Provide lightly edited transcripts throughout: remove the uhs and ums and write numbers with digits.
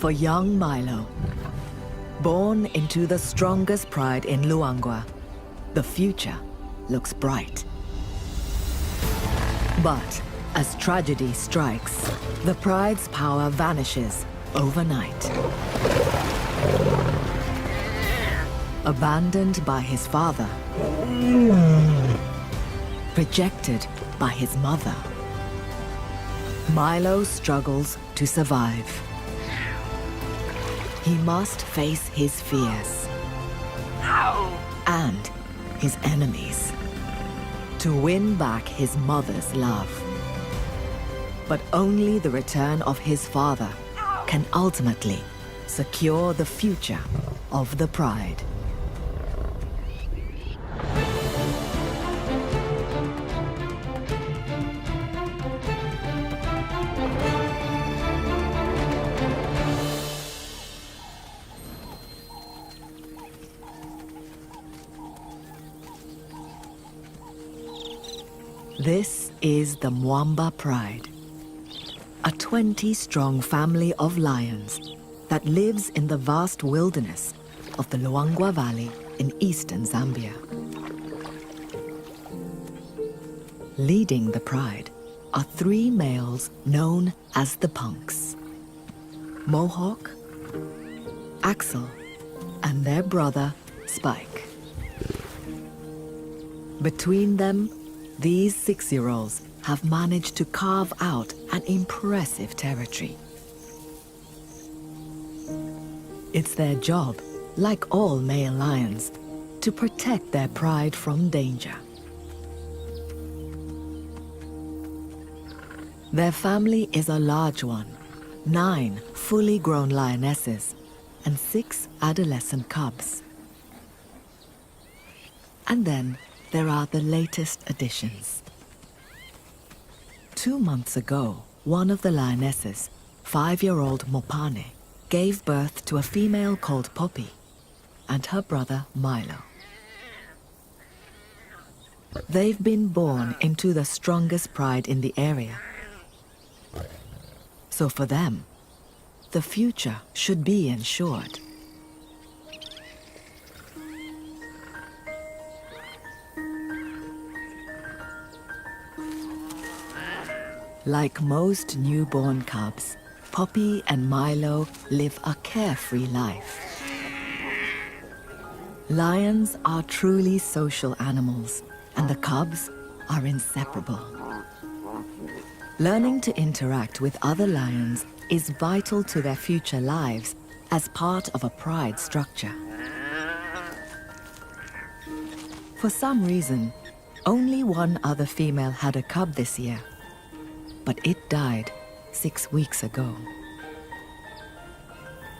for young Milo. Born into the strongest pride in Luangwa, the future looks bright. But as tragedy strikes, the pride's power vanishes overnight. Abandoned by his father, rejected by his mother, Milo struggles to survive. He must face his fears and his enemies to win back his mother's love. But only the return of his father can ultimately secure the future of the pride. This is the Mwamba Pride, a 20-strong family of lions that lives in the vast wilderness of the Luangwa Valley in eastern Zambia. Leading the pride are 3 males known as the Punks: Mohawk, Axel, and their brother, Spike. Between them, these 6-year-olds have managed to carve out an impressive territory. It's their job, like all male lions, to protect their pride from danger. Their family is a large one: 9 fully grown lionesses and 6 adolescent cubs. And then there are the latest additions. 2 months ago, one of the lionesses, 5-year-old Mopane, gave birth to a female called Poppy and her brother Milo. They've been born into the strongest pride in the area. So for them, the future should be ensured. Like most newborn cubs, Poppy and Milo live a carefree life. Lions are truly social animals, and the cubs are inseparable. Learning to interact with other lions is vital to their future lives as part of a pride structure. For some reason, only one other female had a cub this year, but it died 6 weeks ago.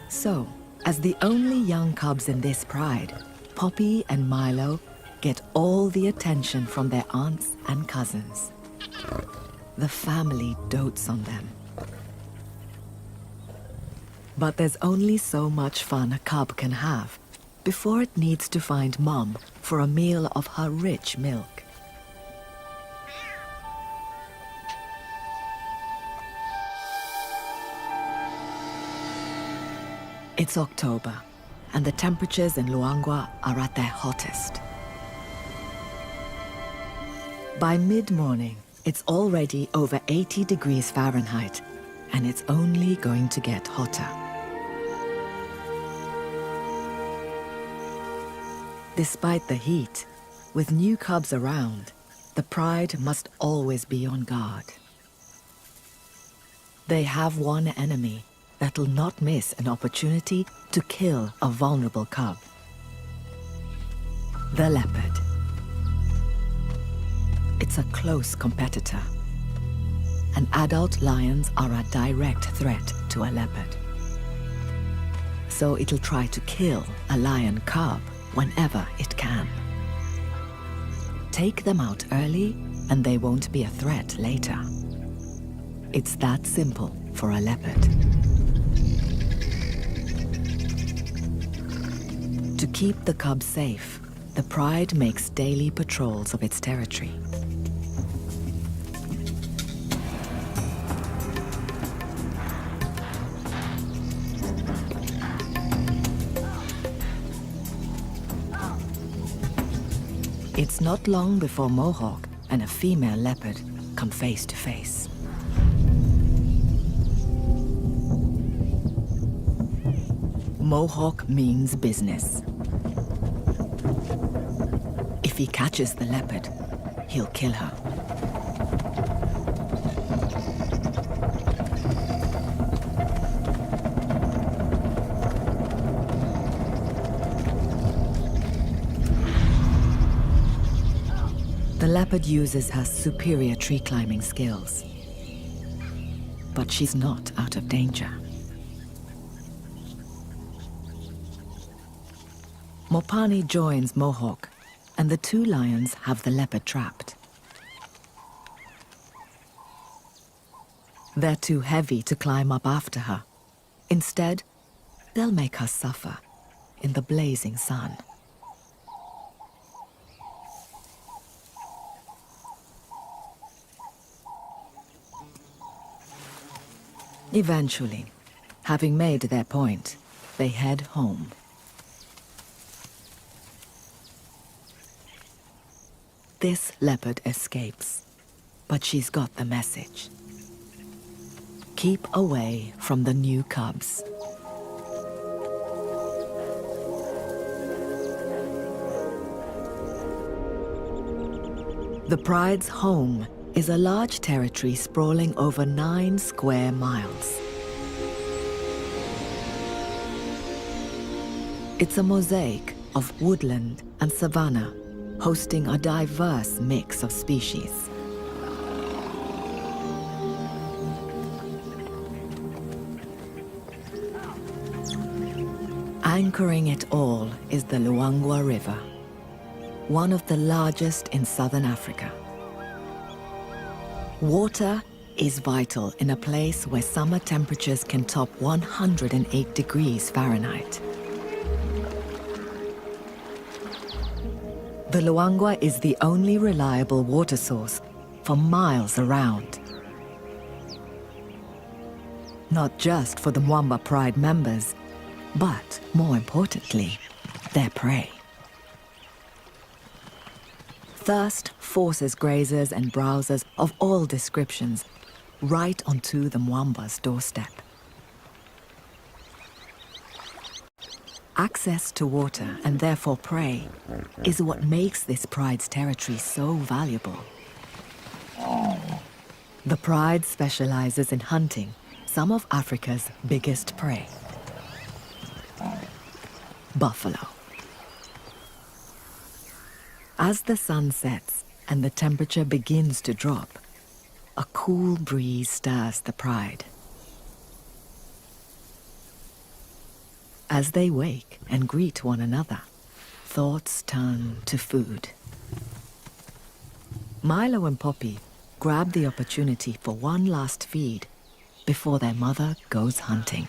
So, as the only young cubs in this pride, Poppy and Milo get all the attention from their aunts and cousins. The family dotes on them. But there's only so much fun a cub can have before it needs to find Mom for a meal of her rich milk. It's October, and the temperatures in Luangwa are at their hottest. By mid-morning, it's already over 80 degrees Fahrenheit, and it's only going to get hotter. Despite the heat, with new cubs around, the pride must always be on guard. They have one enemy that'll not miss an opportunity to kill a vulnerable cub: the leopard. It's a close competitor, and adult lions are a direct threat to a leopard. So it'll try to kill a lion cub whenever it can. Take them out early, and they won't be a threat later. It's that simple for a leopard. To keep the cubs safe, the pride makes daily patrols of its territory. It's not long before Mohawk and a female leopard come face to face. Mohawk means business. If he catches the leopard, he'll kill her. The leopard uses her superior tree climbing skills. But she's not out of danger. Mopani joins Mohawk, and the two lions have the leopard trapped. They're too heavy to climb up after her. Instead, they'll make her suffer in the blazing sun. Eventually, having made their point, they head home. This leopard escapes, but she's got the message. Keep away from the new cubs. The pride's home is a large territory sprawling over 9 square miles. It's a mosaic of woodland and savanna, hosting a diverse mix of species. Anchoring it all is the Luangwa River, one of the largest in southern Africa. Water is vital in a place where summer temperatures can top 108 degrees Fahrenheit. The Luangwa is the only reliable water source for miles around. Not just for the Mwamba Pride members, but more importantly, their prey. Thirst forces grazers and browsers of all descriptions right onto the Mwamba's doorstep. Access to water, and therefore prey, is what makes this pride's territory so valuable. The pride specializes in hunting some of Africa's biggest prey: buffalo. As the sun sets and the temperature begins to drop, a cool breeze stirs the pride. As they wake and greet one another, thoughts turn to food. Milo and Poppy grab the opportunity for one last feed before their mother goes hunting.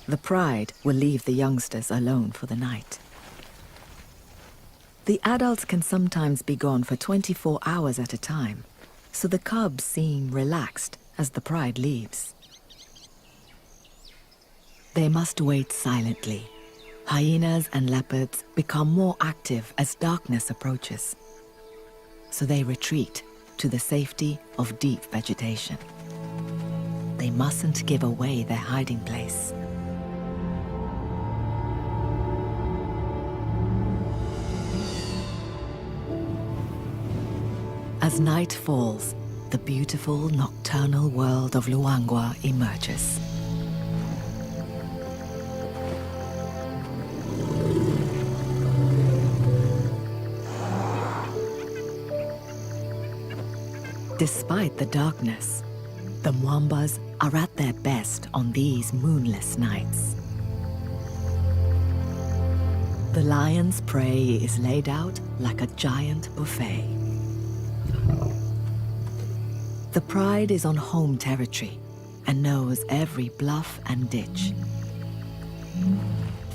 The pride will leave the youngsters alone for the night. The adults can sometimes be gone for 24 hours at a time, so the cubs seem relaxed as the pride leaves. They must wait silently. Hyenas and leopards become more active as darkness approaches, so they retreat to the safety of deep vegetation. They mustn't give away their hiding place. As night falls, the beautiful nocturnal world of Luangwa emerges. Despite the darkness, the Mwambas are at their best on these moonless nights. The lion's prey is laid out like a giant buffet. The pride is on home territory and knows every bluff and ditch.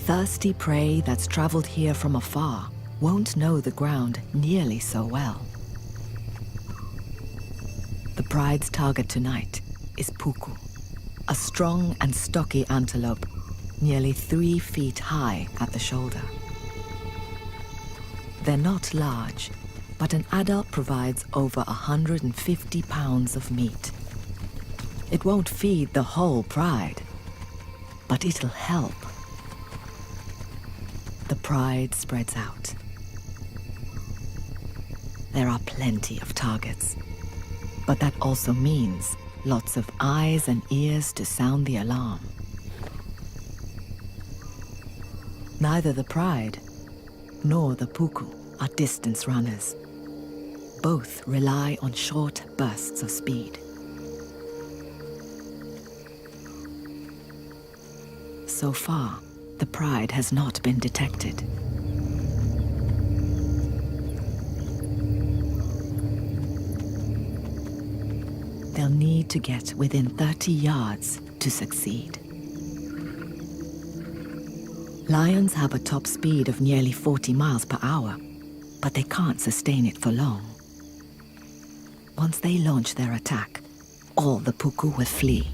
Thirsty prey that's traveled here from afar won't know the ground nearly so well. The pride's target tonight is Puku, a strong and stocky antelope, nearly 3 feet high at the shoulder. They're not large, but an adult provides over 150 pounds of meat. It won't feed the whole pride, but it'll help. The pride spreads out. There are plenty of targets, but that also means lots of eyes and ears to sound the alarm. Neither the pride nor the puku are distance runners. Both rely on short bursts of speed. So far, the pride has not been detected. They'll need to get within 30 yards to succeed. Lions have a top speed of nearly 40 miles per hour, but they can't sustain it for long. Once they launch their attack, all the puku will flee.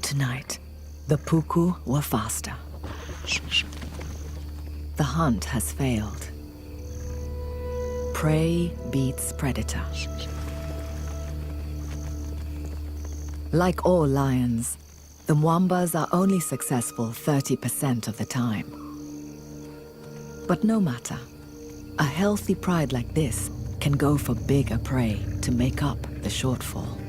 Tonight, the puku were faster. The hunt has failed. Prey beats predator. Like all lions, the Mwambas are only successful 30% of the time. But no matter, a healthy pride like this can go for bigger prey to make up the shortfall.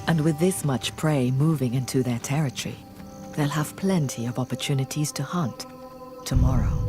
And with this much prey moving into their territory, they'll have plenty of opportunities to hunt tomorrow.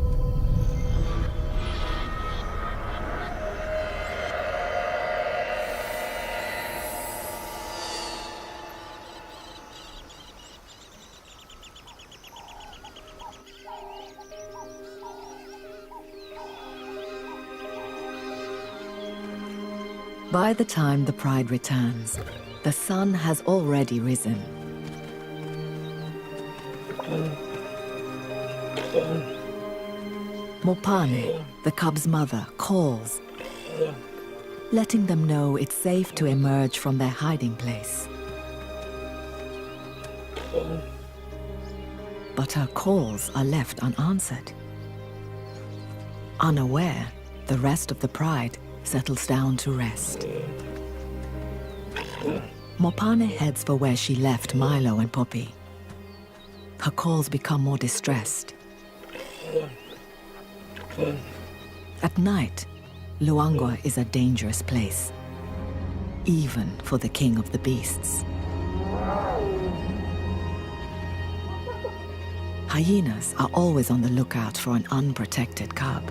By the time the pride returns, the sun has already risen. Mopane, the cub's mother, calls, letting them know it's safe to emerge from their hiding place. But her calls are left unanswered. Unaware, the rest of the pride settles down to rest. Mopane heads for where she left Milo and Poppy. Her calls become more distressed. At night, Luangwa is a dangerous place, even for the king of the beasts. Hyenas are always on the lookout for an unprotected cub.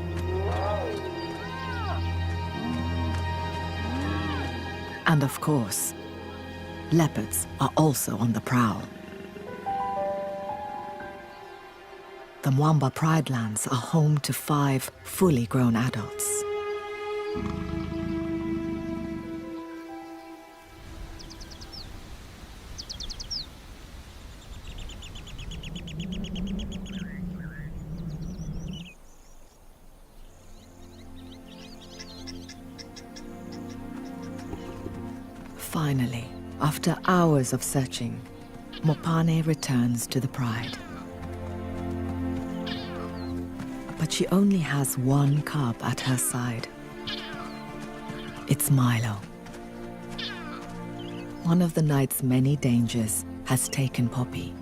And of course, leopards are also on the prowl. The Mwamba Pride Lands are home to 5 fully grown adults. Finally, after hours of searching, Mopane returns to the pride. But she only has one cub at her side. It's Milo. One of the night's many dangers has taken Poppy.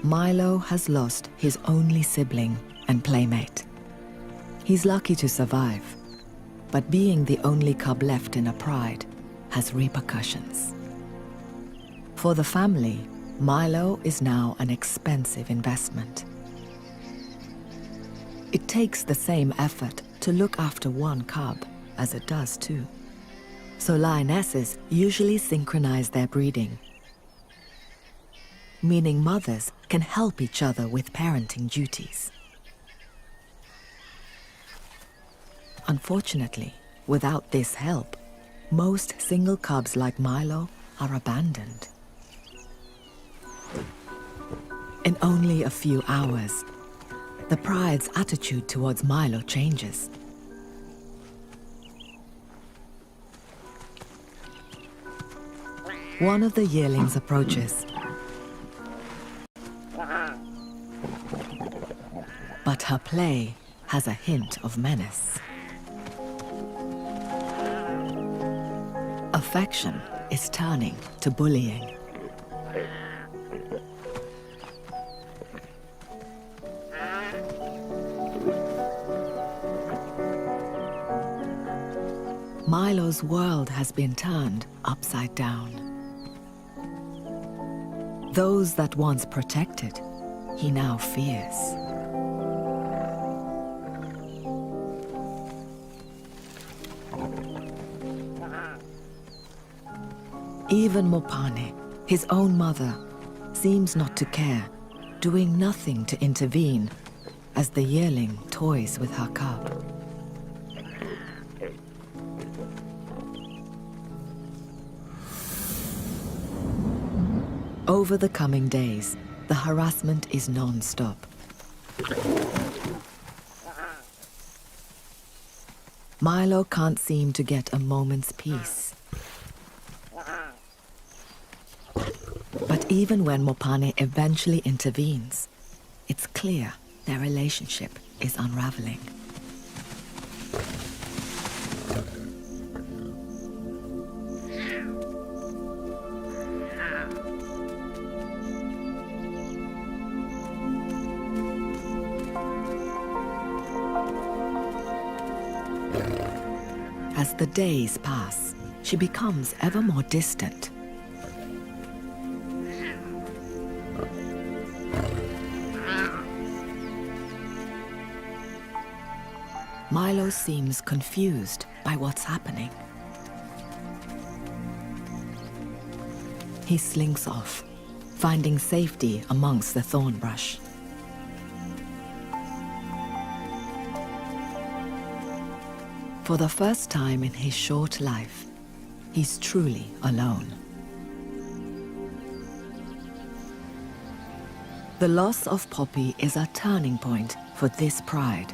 Milo has lost his only sibling and playmate. He's lucky to survive, but being the only cub left in a pride has repercussions. For the family, Milo is now an expensive investment. It takes the same effort to look after one cub as it does two. So lionesses usually synchronize their breeding. meaning mothers can help each other with parenting duties. Unfortunately, without this help, most single cubs like Milo are abandoned. In only a few hours, the pride's attitude towards Milo changes. One of the yearlings approaches, but her play has a hint of menace. Affection is turning to bullying. Milo's world has been turned upside down. Those that once protected, he now fears. Even Mopane, his own mother, seems not to care, doing nothing to intervene as the yearling toys with her cub. Over the coming days, the harassment is non-stop. Milo can't seem to get a moment's peace. But even when Mopane eventually intervenes, it's clear their relationship is unraveling. As the days pass, she becomes ever more distant. Milo seems confused by what's happening. He slinks off, finding safety amongst the thorn brush. For the first time in his short life, he's truly alone. The loss of Poppy is a turning point for this pride.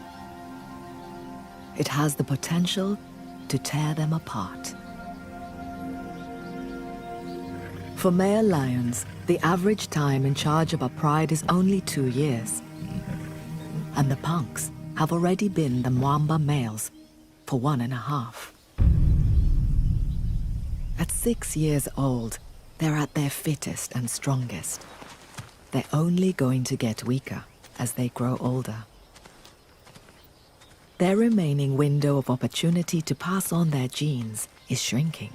It has the potential to tear them apart. For male lions, the average time in charge of a pride is only 2 years. And the punks have already been the Mwamba males for 1.5. At 6 years old, they're at their fittest and strongest. They're only going to get weaker as they grow older. Their remaining window of opportunity to pass on their genes is shrinking.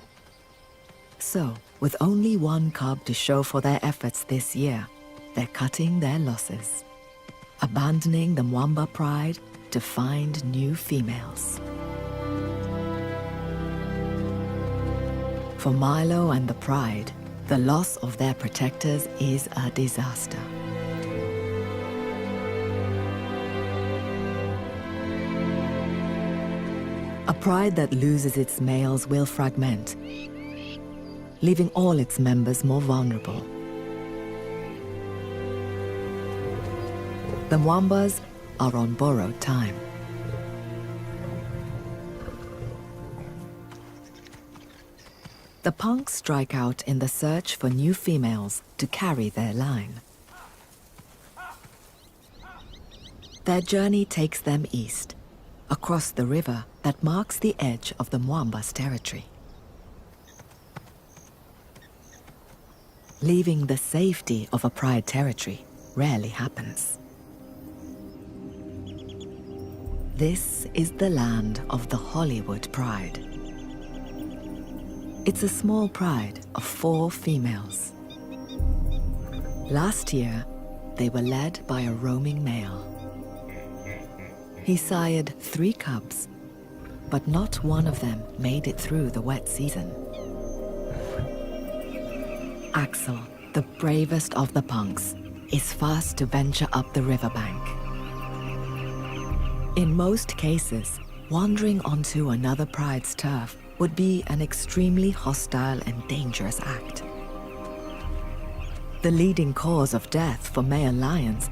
So, with only one cub to show for their efforts this year, they're cutting their losses, abandoning the Mwamba pride to find new females. For Milo and the pride, the loss of their protectors is a disaster. A pride that loses its males will fragment, leaving all its members more vulnerable. The Mwambas are on borrowed time. The punks strike out in the search for new females to carry their line. Their journey takes them east, across the river that marks the edge of the Mwamba's territory. Leaving the safety of a pride territory rarely happens. This is the land of the Hollywood Pride. It's a small pride of 4 females. Last year, they were led by a roaming male. He sired 3 cubs, but not one of them made it through the wet season. Axel, the bravest of the punks is first to venture up the riverbank. In most cases, wandering onto another pride's turf would be an extremely hostile and dangerous act. The leading cause of death for male lions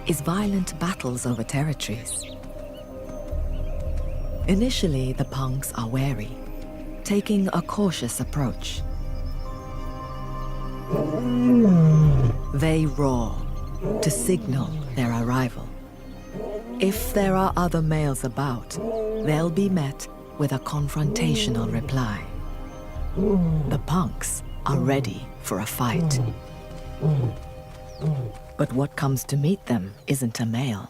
is violent battles over territories. Initially, the punks are wary, taking a cautious approach. They roar to signal their arrival. If there are other males about, they'll be met with a confrontational reply. The punks are ready for a fight. But what comes to meet them isn't a male.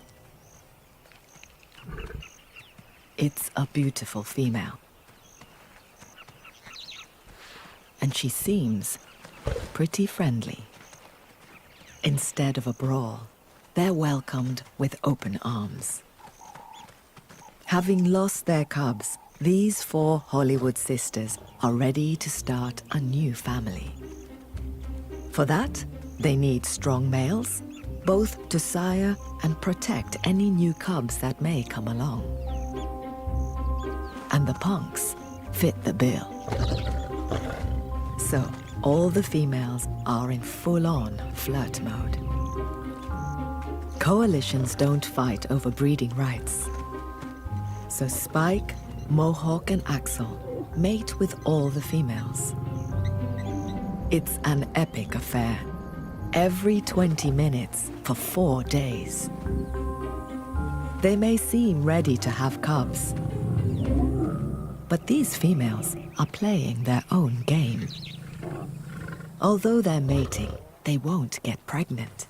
It's a beautiful female. And she seems pretty friendly. Instead of a brawl, they're welcomed with open arms. Having lost their cubs, these 4 Hollywood sisters are ready to start a new family. For that, they need strong males, both to sire and protect any new cubs that may come along. And the punks fit the bill. So, all the females are in full-on flirt mode. Coalitions don't fight over breeding rights. So Spike, Mohawk, and Axel mate with all the females. It's an epic affair, every 20 minutes for 4 days. They may seem ready to have cubs, but these females are playing their own game. Although they're mating, they won't get pregnant.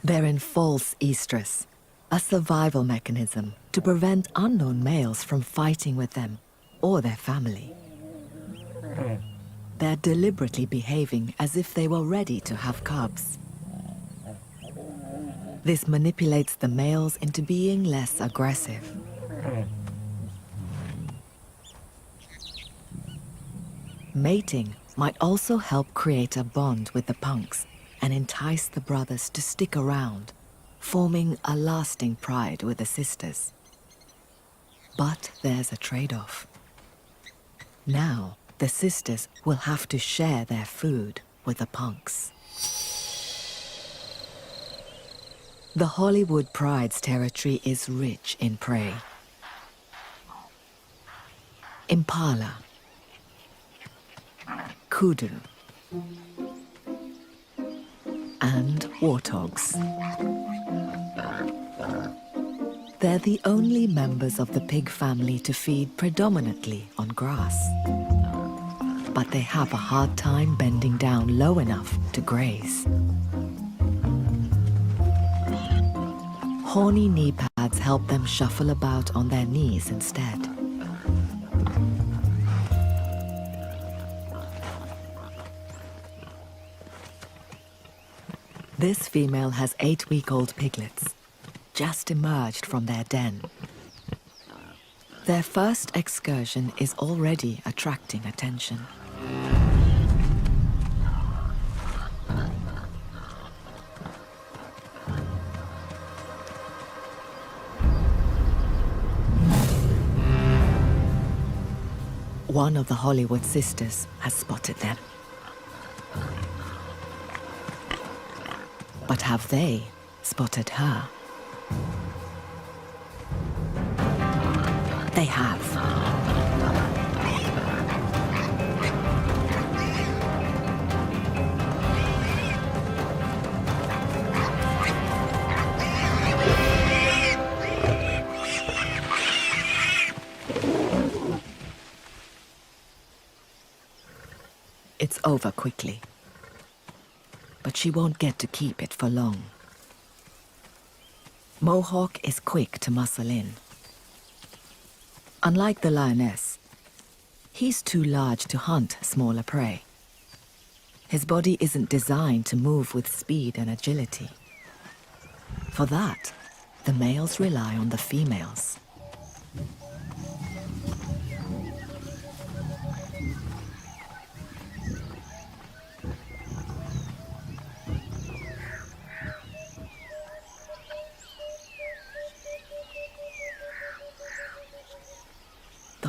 They're in false estrus, a survival mechanism to prevent unknown males from fighting with them or their family. They're deliberately behaving as if they were ready to have cubs. This manipulates the males into being less aggressive. Mating might also help create a bond with the punks and entice the brothers to stick around, forming a lasting pride with the sisters. But there's a trade-off. Now, the sisters will have to share their food with the punks. The Hollywood Pride's territory is rich in prey. Impala, kudu, and warthogs. They're the only members of the pig family to feed predominantly on grass. But they have a hard time bending down low enough to graze. Horny knee pads help them shuffle about on their knees instead. This female has 8-week-old piglets, just emerged from their den. Their first excursion is already attracting attention. One of the Hollywood sisters has spotted them. But have they spotted her? They have. It's over quickly. But she won't get to keep it for long. Mohawk is quick to muscle in. Unlike the lioness, he's too large to hunt smaller prey. His body isn't designed to move with speed and agility. For that, the males rely on the females.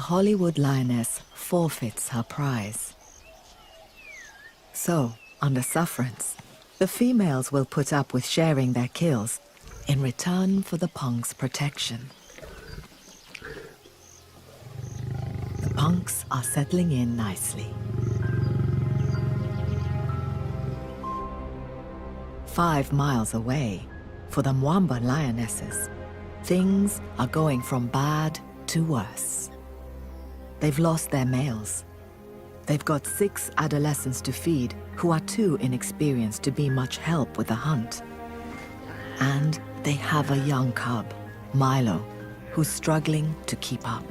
Hollywood lioness forfeits her prize. So, under sufferance, the females will put up with sharing their kills in return for the punk's protection. The punks are settling in nicely. 5 miles away, for the Mwamba lionesses, things are going from bad to worse. They've lost their males. They've got 6 adolescents to feed who are too inexperienced to be much help with the hunt. And they have a young cub, Milo, who's struggling to keep up.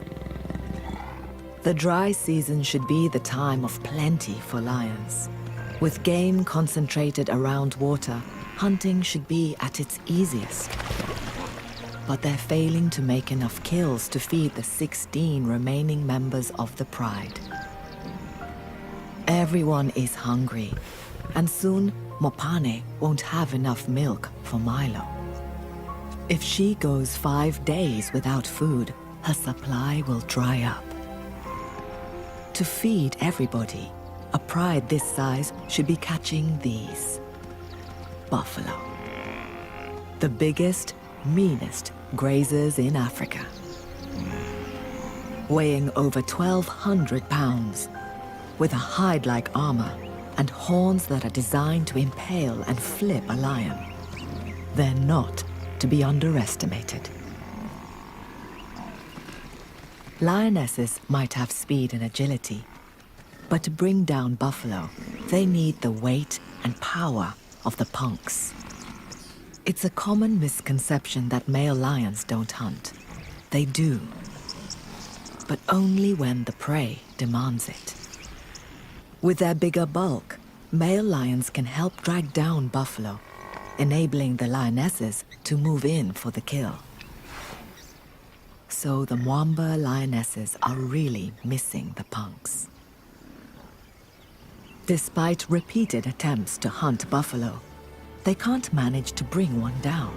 The dry season should be the time of plenty for lions. With game concentrated around water, hunting should be at its easiest. But they're failing to make enough kills to feed the 16 remaining members of the pride. Everyone is hungry, and soon Mopane won't have enough milk for Milo. If she goes 5 days without food, her supply will dry up. To feed everybody, a pride this size should be catching these. Buffalo. The biggest, meanest grazers in Africa. Weighing over 1,200 pounds, with a hide-like armor and horns that are designed to impale and flip a lion. They're not to be underestimated. Lionesses might have speed and agility, but to bring down buffalo, they need the weight and power of the punks. It's a common misconception that male lions don't hunt. They do, but only when the prey demands it. With their bigger bulk, male lions can help drag down buffalo, enabling the lionesses to move in for the kill. So the Mwamba lionesses are really missing the punks. Despite repeated attempts to hunt buffalo, they can't manage to bring one down.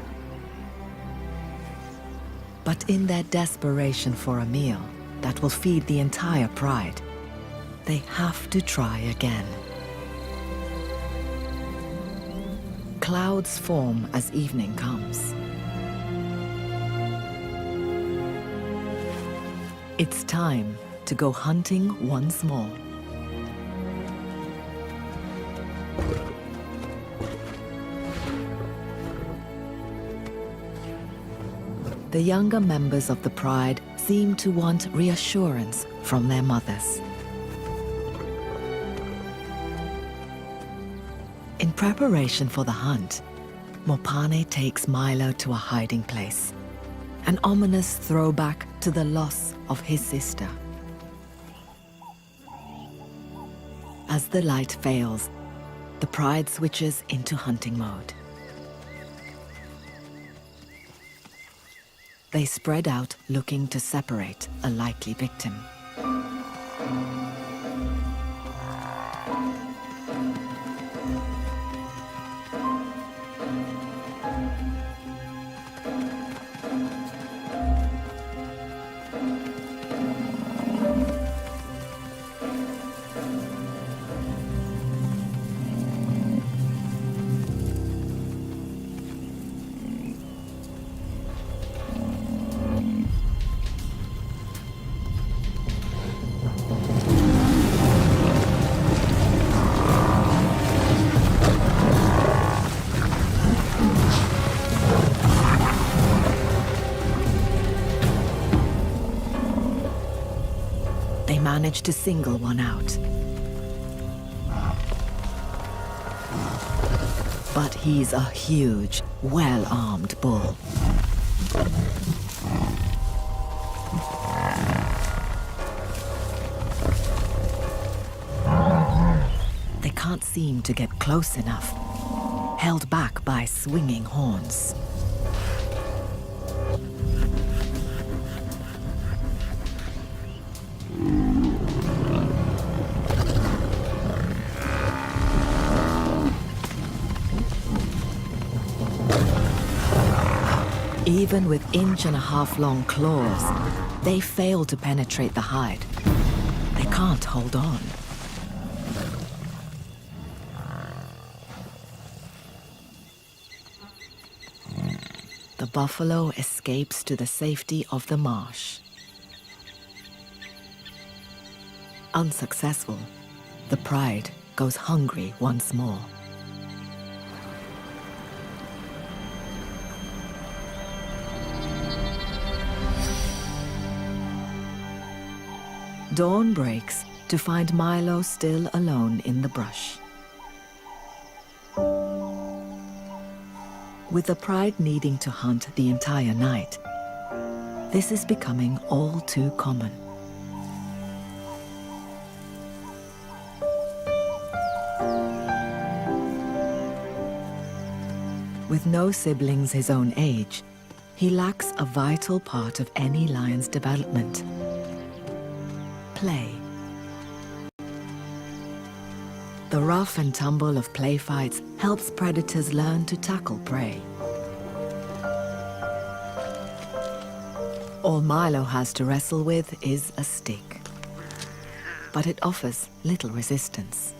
But in their desperation for a meal that will feed the entire pride, they have to try again. Clouds form as evening comes. It's time to go hunting once more. The younger members of the pride seem to want reassurance from their mothers. In preparation for the hunt, Mopane takes Milo to a hiding place, an ominous throwback to the loss of his sister. As the light fails, the pride switches into hunting mode. They spread out, looking to separate a likely victim. Managed to single one out. But he's a huge, well-armed bull. They can't seem to get close enough, held back by swinging horns. Even with 1.5-inch long claws, They fail to penetrate the hide. They can't hold on. The buffalo escapes to the safety of the marsh. Unsuccessful, the pride goes hungry once more. Dawn breaks to find Milo still alone in the brush. With the pride needing to hunt the entire night, this is becoming all too common. With no siblings his own age, he lacks a vital part of any lion's development: play. The rough and tumble of play fights helps predators learn to tackle prey. All Milo has to wrestle with is a stick, but it offers little resistance.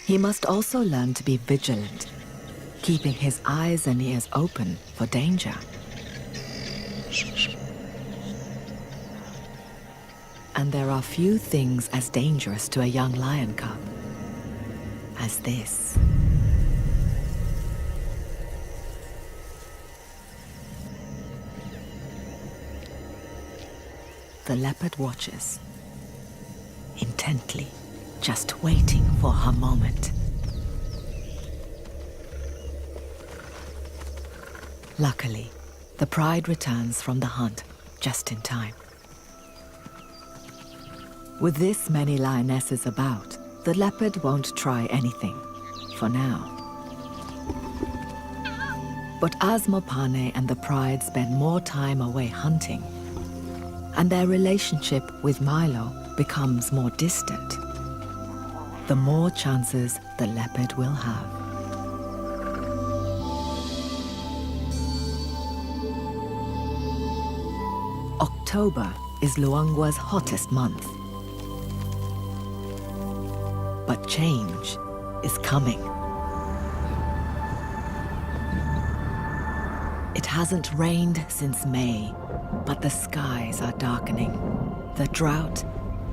He must also learn to be vigilant, keeping his eyes and ears open for danger. And there are few things as dangerous to a young lion cub as this. The leopard watches intently, just waiting for her moment. Luckily, the pride returns from the hunt just in time. With this many lionesses about, the leopard won't try anything, for now. But as Mopane and the pride spend more time away hunting, and their relationship with Milo becomes more distant, the more chances the leopard will have. October is Luangwa's hottest month. But change is coming. It hasn't rained since May, but the skies are darkening. The drought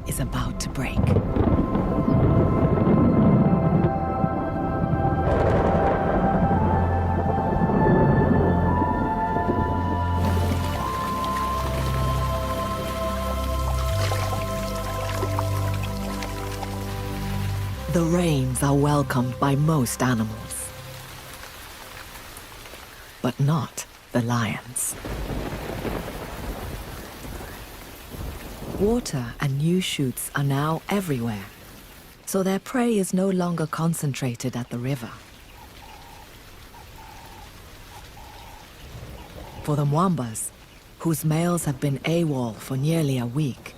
is about to break. The rains are welcomed by most animals, but not the lions. Water and new shoots are now everywhere, so their prey is no longer concentrated at the river. For the Mwambas, whose males have been AWOL for nearly a week,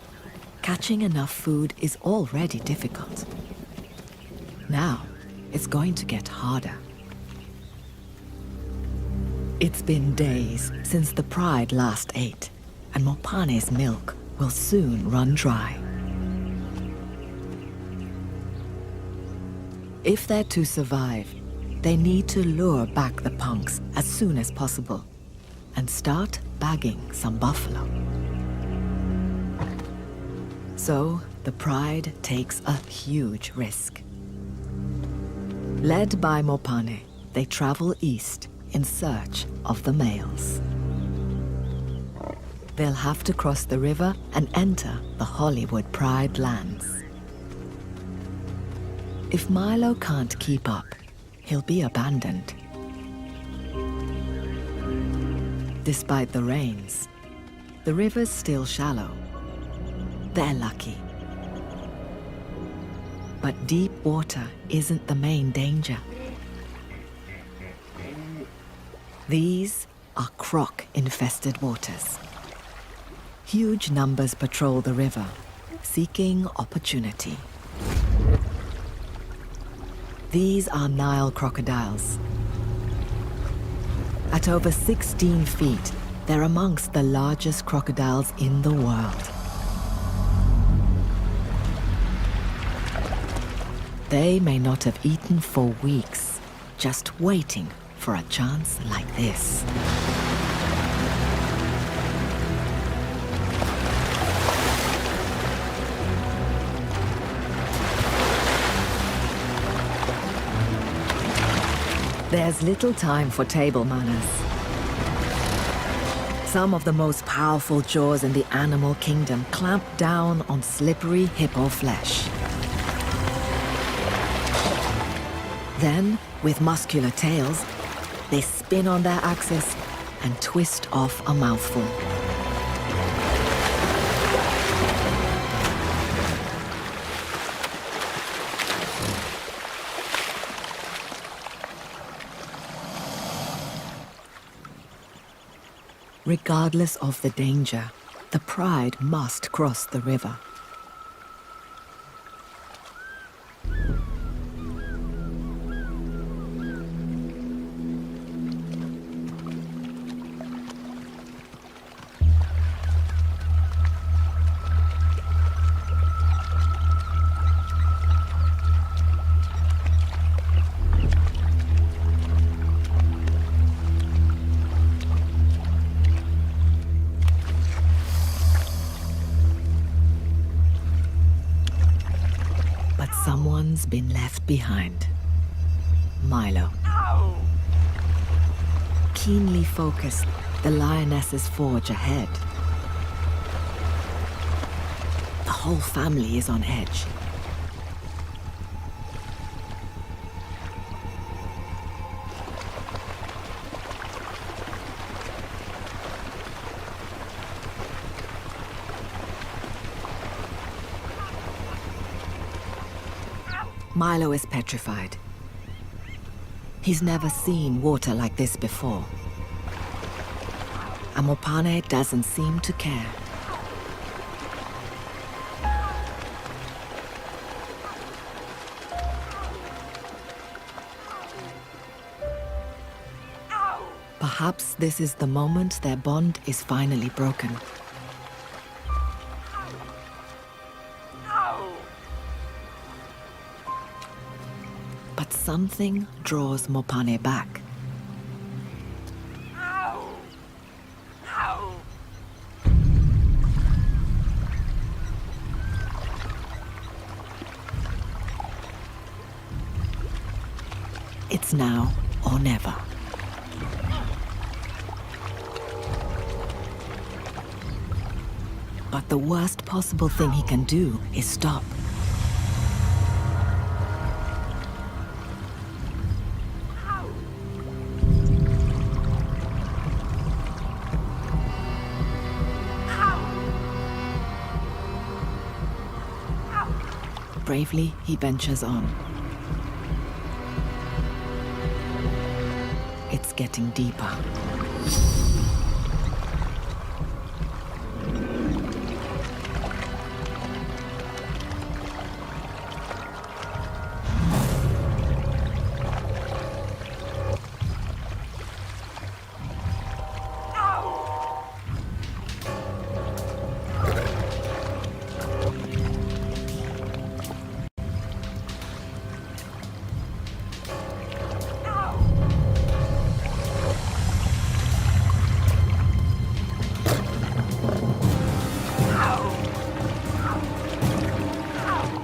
catching enough food is already difficult. Now, it's going to get harder. It's been days since the pride last ate, and Mopane's milk will soon run dry. If they're to survive, they need to lure back the punks as soon as possible and start bagging some buffalo. So, the pride takes a huge risk. Led by Mopane, they travel east in search of the males. They'll have to cross the river and enter the Hollywood Pride lands. If Milo can't keep up, he'll be abandoned. Despite the rains, the river's still shallow. They're lucky. But deep water isn't the main danger. These are croc-infested waters. Huge numbers patrol the river, seeking opportunity. These are Nile crocodiles. At over 16 feet, they're amongst the largest crocodiles in the world. They may not have eaten for weeks, just waiting for a chance like this. There's little time for table manners. Some of the most powerful jaws in the animal kingdom clamp down on slippery hippo flesh. Then, with muscular tails, they spin on their axis and twist off a mouthful. Regardless of the danger, the pride must cross the river. But someone's been left behind. Milo. Keenly focused, the lionesses forge ahead. The whole family is on edge. Milo is petrified. He's never seen water like this before. And Mopane doesn't seem to care. Perhaps this is the moment their bond is finally broken. But something draws Mopane back. It's now or never. But the worst possible thing he can do is stop. Bravely, he ventures on. It's getting deeper.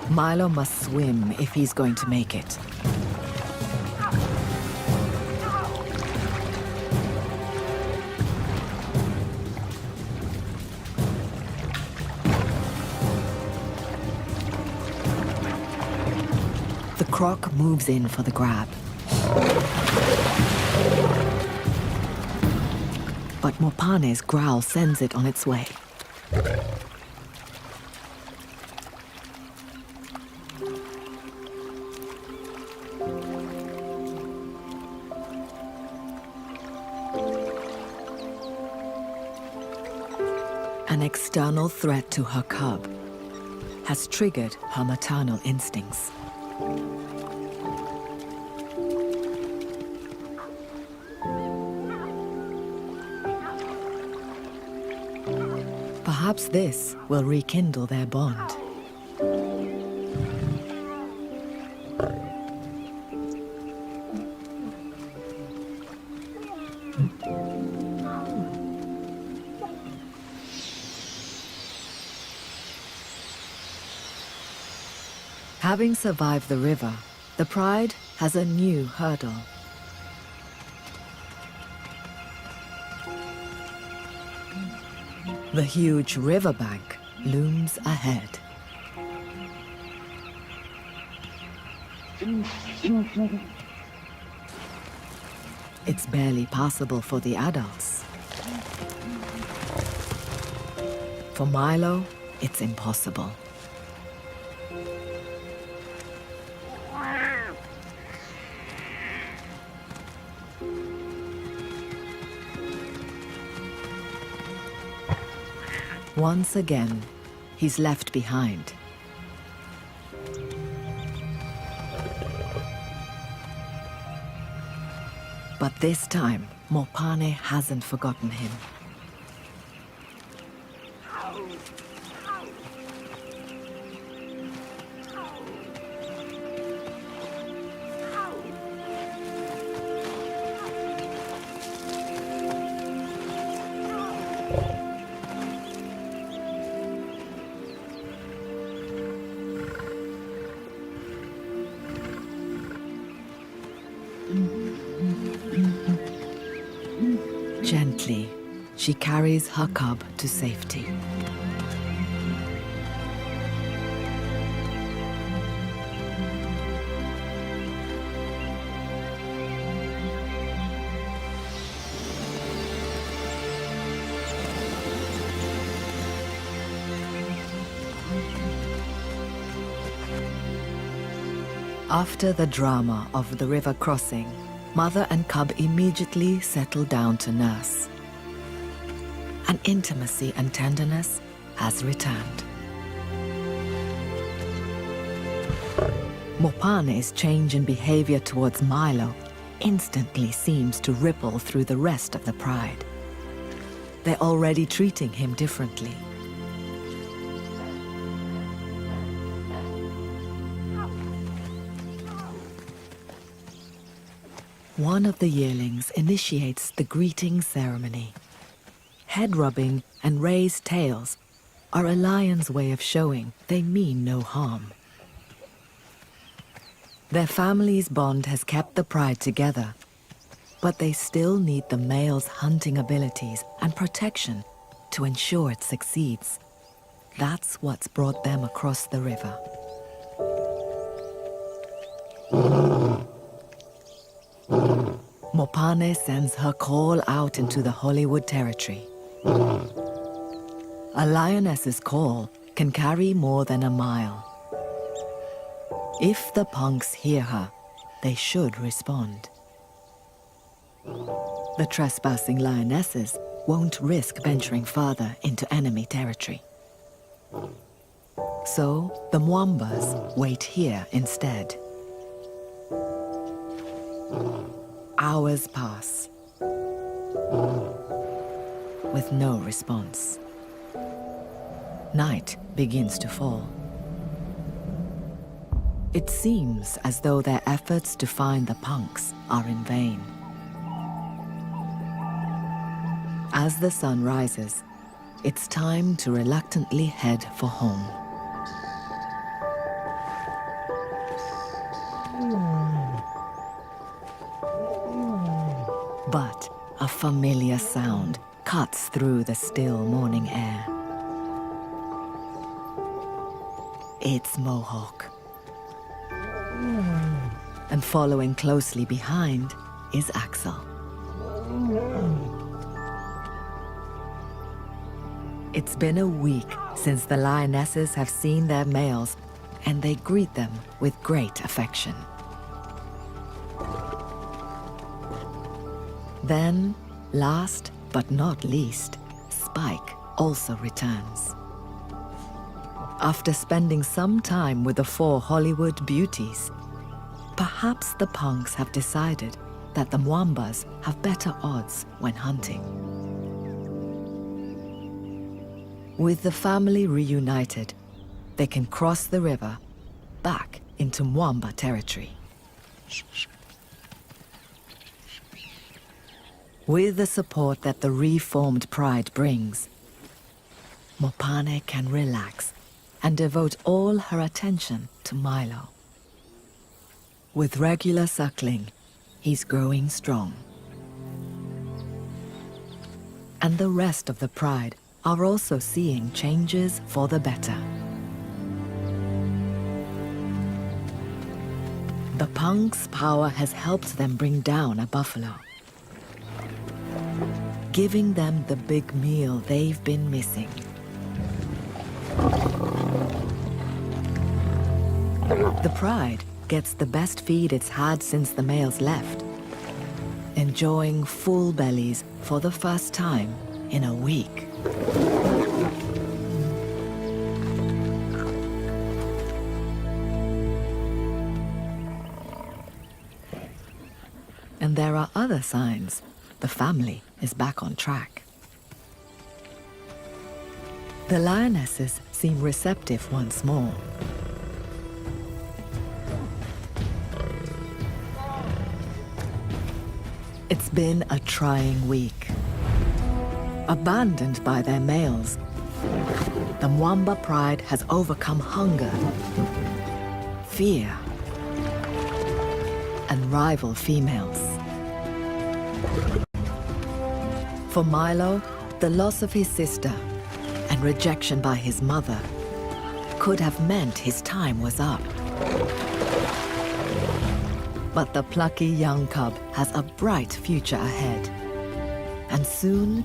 Milo must swim if he's going to make it. The croc moves in for the grab. But Mopane's growl sends it on its way. An external threat to her cub has triggered her maternal instincts. Perhaps this will rekindle their bond. Having survived the river, the Pride has a new hurdle. The huge riverbank looms ahead. It's barely passable for the adults. For Milo, it's impossible. Once again, he's left behind. But this time, Mopane hasn't forgotten him. Gently, she carries her cub to safety. After the drama of the river crossing, mother and cub immediately settle down to nurse. An intimacy and tenderness has returned. Mopane's change in behavior towards Milo instantly seems to ripple through the rest of the Pride. They're already treating him differently. One of the yearlings initiates the greeting ceremony. Head rubbing and raised tails are a lion's way of showing they mean no harm. Their family's bond has kept the Pride together, but they still need the male's hunting abilities and protection to ensure it succeeds. That's what's brought them across the river. Mopane sends her call out into the Hollywood territory. A lioness's call can carry more than a mile. If the punks hear her, they should respond. The trespassing lionesses won't risk venturing further into enemy territory. So the Mwambas wait here instead. Hours pass, with no response. Night begins to fall. It seems as though their efforts to find the punks are in vain. As the sun rises, it's time to reluctantly head for home. But a familiar sound cuts through the still morning air. It's Mohawk. And following closely behind is Axel. It's been a week since the lionesses have seen their males, and they greet them with great affection. Then, last but not least, Spike also returns. After spending some time with the 4 Hollywood beauties, perhaps the punks have decided that the Mwambas have better odds when hunting. With the family reunited, they can cross the river back into Mwamba territory. With the support that the reformed pride brings, Mopane can relax and devote all her attention to Milo. With regular suckling, he's growing strong. And the rest of the pride are also seeing changes for the better. The punk's power has helped them bring down a buffalo, giving them the big meal they've been missing. The pride gets the best feed it's had since the males left, enjoying full bellies for the first time in a week. And there are other signs the family is back on track. The lionesses seem receptive once more. It's been a trying week. Abandoned by their males, the Mwamba pride has overcome hunger, fear, and rival females. For Milo, the loss of his sister and rejection by his mother could have meant his time was up. But the plucky young cub has a bright future ahead. And soon,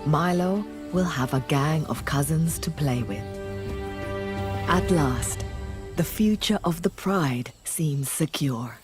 Milo will have a gang of cousins to play with. At last, the future of the pride seems secure.